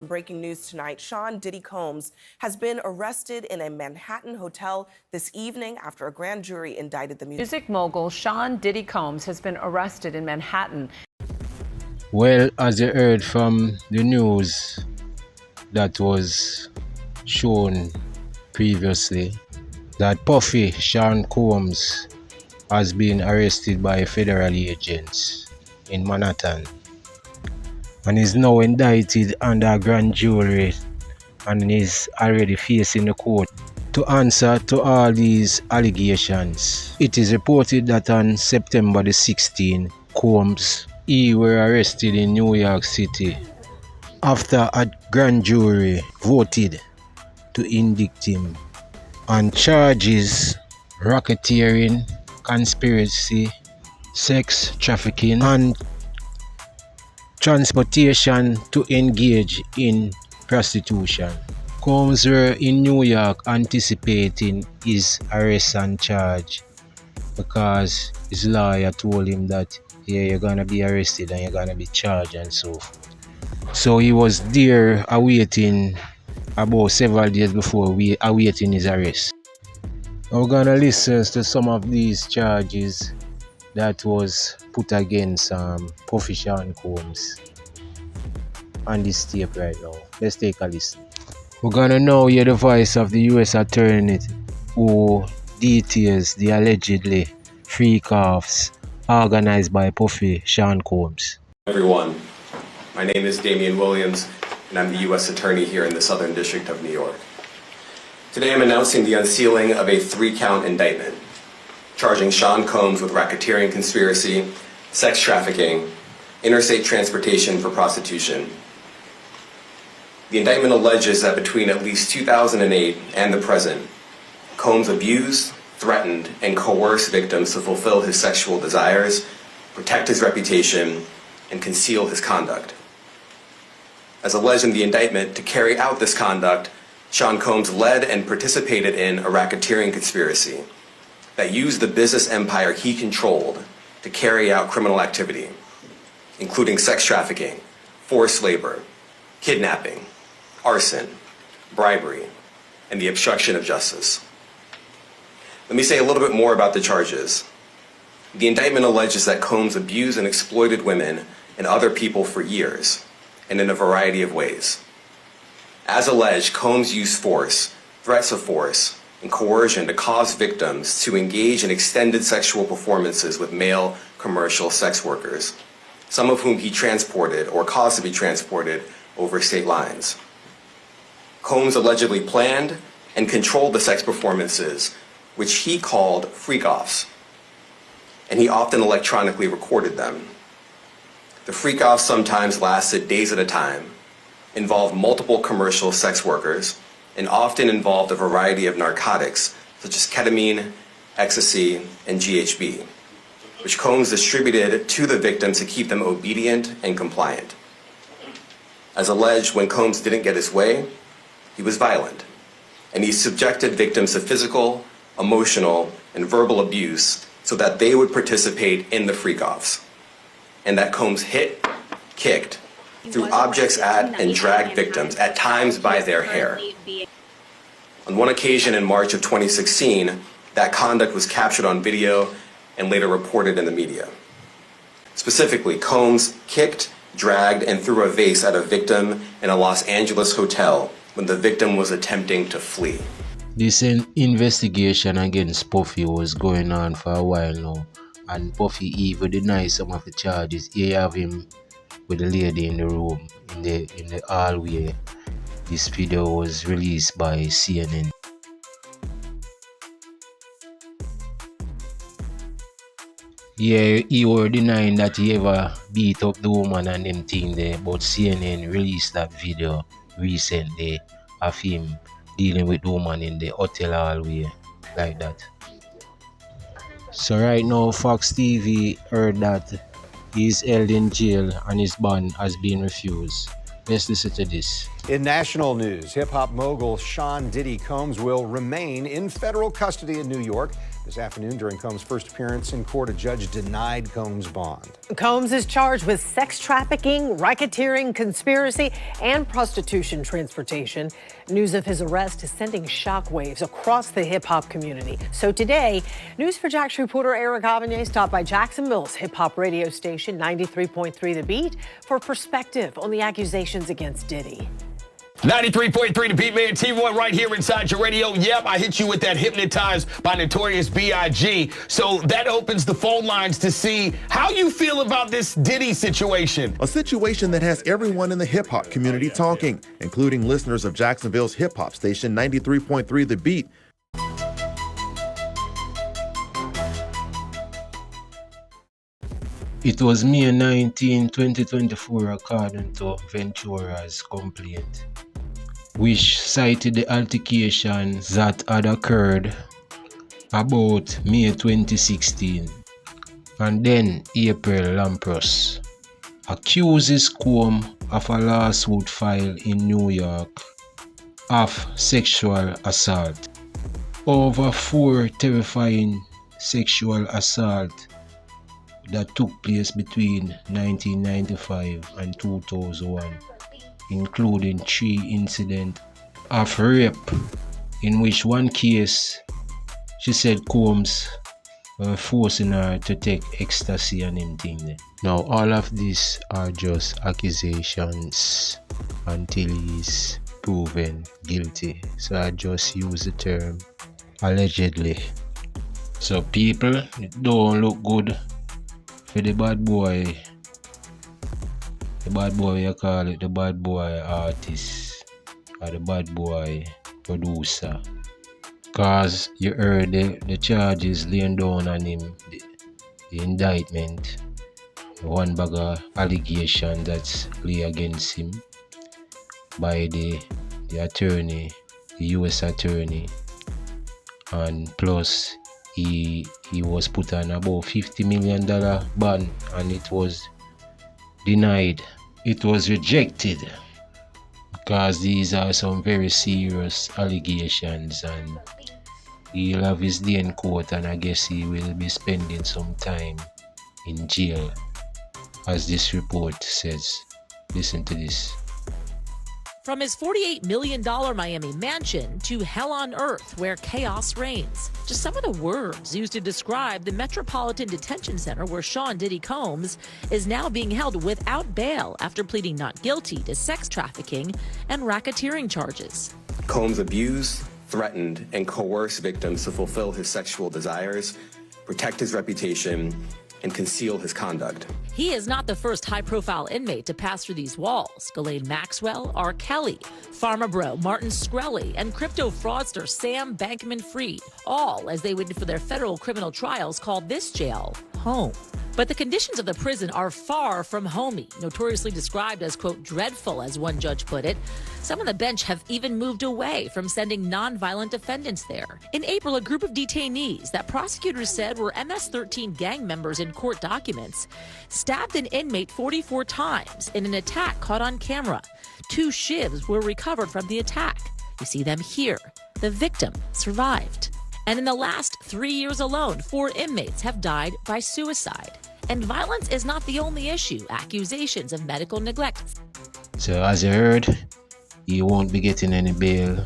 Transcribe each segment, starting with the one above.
Breaking news tonight, Sean Diddy Combs has been arrested in a Manhattan hotel this evening after a grand jury indicted the music mogul. Sean Diddy Combs has been arrested in Manhattan. Well, as you heard from the news that was shown previously, that Puffy Sean Combs has been arrested by federal agents in Manhattan and is now indicted under grand jury and is already facing the court to answer to all these allegations. It is reported that on September the 16th, Combs were arrested in New York City after a grand jury voted to indict him on charges racketeering, conspiracy, sex trafficking, and transportation to engage in prostitution. Combs were in New York anticipating his arrest and charge because his lawyer told him that, yeah, you're gonna be arrested and you're gonna be charged and so forth. So he was there awaiting about several days before awaiting his arrest. We're gonna listen to some of these charges that was put against Puffy Sean Combs on this tape right now. Let's take a listen. We're gonna now hear the voice of the US attorney who details the allegedly freak-offs organized by Puffy Sean Combs. Everyone, my name is Damian Williams and I'm the US attorney here in the Southern District of New York. Today I'm announcing the unsealing of a 3-count indictment charging Sean Combs with racketeering conspiracy, sex trafficking, interstate transportation for prostitution. The indictment alleges that between at least 2008 and the present, Combs abused, threatened, and coerced victims to fulfill his sexual desires, protect his reputation, and conceal his conduct. As alleged in the indictment, to carry out this conduct, Sean Combs led and participated in a racketeering conspiracy that used the business empire he controlled to carry out criminal activity, including sex trafficking, forced labor, kidnapping, arson, bribery, and the obstruction of justice. Let me say a little bit more about the charges. The indictment alleges that Combs abused and exploited women and other people for years, and in a variety of ways. As alleged, Combs used force, threats of force, and coercion to cause victims to engage in extended sexual performances with male commercial sex workers, some of whom he transported or caused to be transported over state lines. Combs allegedly planned and controlled the sex performances, which he called freak-offs, and he often electronically recorded them. The freak-offs sometimes lasted days at a time, involved multiple commercial sex workers, and often involved a variety of narcotics such as ketamine, ecstasy, and GHB, which Combs distributed to the victims to keep them obedient and compliant. As alleged, when Combs didn't get his way, he was violent, and he subjected victims to physical, emotional, and verbal abuse so that they would participate in the freak-offs, and that Combs hit, kicked, threw objects at, and dragged victims, at times by their hair. On one occasion in March of 2016, that conduct was captured on video and later reported in the media. Specifically, Combs kicked, dragged, and threw a vase at a victim in a Los Angeles hotel when the victim was attempting to flee. This investigation against Puffy was going on for a while now, and Puffy even denies some of the charges. He have him with the lady in the room, in the hallway. This video was released by CNN. Yeah, he was denying that he ever beat up the woman and them thing there, but CNN released that video recently of him dealing with the woman in the hotel hallway like that. So right now, Fox TV heard that he is held in jail and his bond has been refused. Let's listen to this. In national news, hip-hop mogul Sean Diddy Combs will remain in federal custody in New York This afternoon, during Combs' first appearance in court, a judge denied Combs' bond. Combs is charged with sex trafficking, racketeering, conspiracy, and prostitution transportation. News of his arrest is sending shockwaves across the hip-hop community. So today, News4Jax reporter Eric Avanier stopped by Jacksonville's hip-hop radio station 93.3 The Beat for perspective on the accusations against Diddy. 93.3 The Beat, man. T1 right here inside your radio. Yep, I hit you with that Hypnotized by Notorious B.I.G. So that opens the phone lines to see how you feel about this Diddy situation. A situation that has everyone in the hip-hop community talking, including listeners of Jacksonville's hip-hop station 93.3 The Beat. It was May 19, 2024, according to Ventura's complaint, which cited the altercations that had occurred about May 2016. And then April Lampros accuses Combs of a lawsuit filed in New York of sexual assault. Over 4 terrifying sexual assaults that took place between 1995 and 2001, including 3 incidents of rape, in which one case she said Combs were forcing her to take ecstasy and everything. Now all of these are just accusations until he's proven guilty, so I just use the term allegedly. So people, it don't look good for the bad boy you call it, the bad boy artist or the bad boy producer, cause you heard the charges laying down on him, the indictment, one bag of allegation that's lay against him by the attorney, the US attorney, and plus he was put on about $50 million ban, and it was denied. It was rejected because these are some very serious allegations, and he'll have his day in court, and I guess he will be spending some time in jail, as this report says. Listen to this. From his $48 million Miami mansion to hell on earth where chaos reigns. Just some of the words used to describe the Metropolitan Detention Center where Sean Diddy Combs is now being held without bail after pleading not guilty to sex trafficking and racketeering charges. Combs abused, threatened, and coerced victims to fulfill his sexual desires, protect his reputation, and conceal his conduct. He is not the first high-profile inmate to pass through these walls. Ghislaine Maxwell, R. Kelly, Pharma Bro, Martin Shkreli, and crypto fraudster Sam Bankman-Fried, all as they waited for their federal criminal trials, called this jail home. But the conditions of the prison are far from homey, notoriously described as, quote, dreadful, as one judge put it. Some on the bench have even moved away from sending nonviolent defendants there. In April, a group of detainees that prosecutors said were MS-13 gang members in court documents stabbed an inmate 44 times in an attack caught on camera. 2 shivs were recovered from the attack. You see them here. The victim survived. And in the last 3 years alone, 4 inmates have died by suicide. And violence is not the only issue. Accusations of medical neglect. So as you heard, he won't be getting any bail,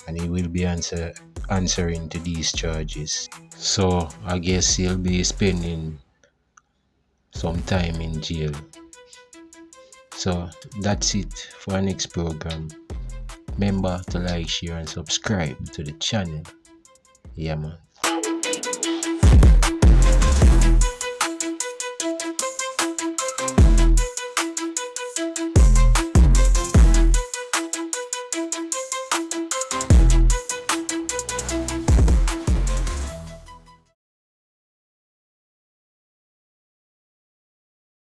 and he will be answering to these charges. So I guess he'll be spending some time in jail. So that's it for our next program. Remember to like, share, and subscribe to the channel. Yeah, man.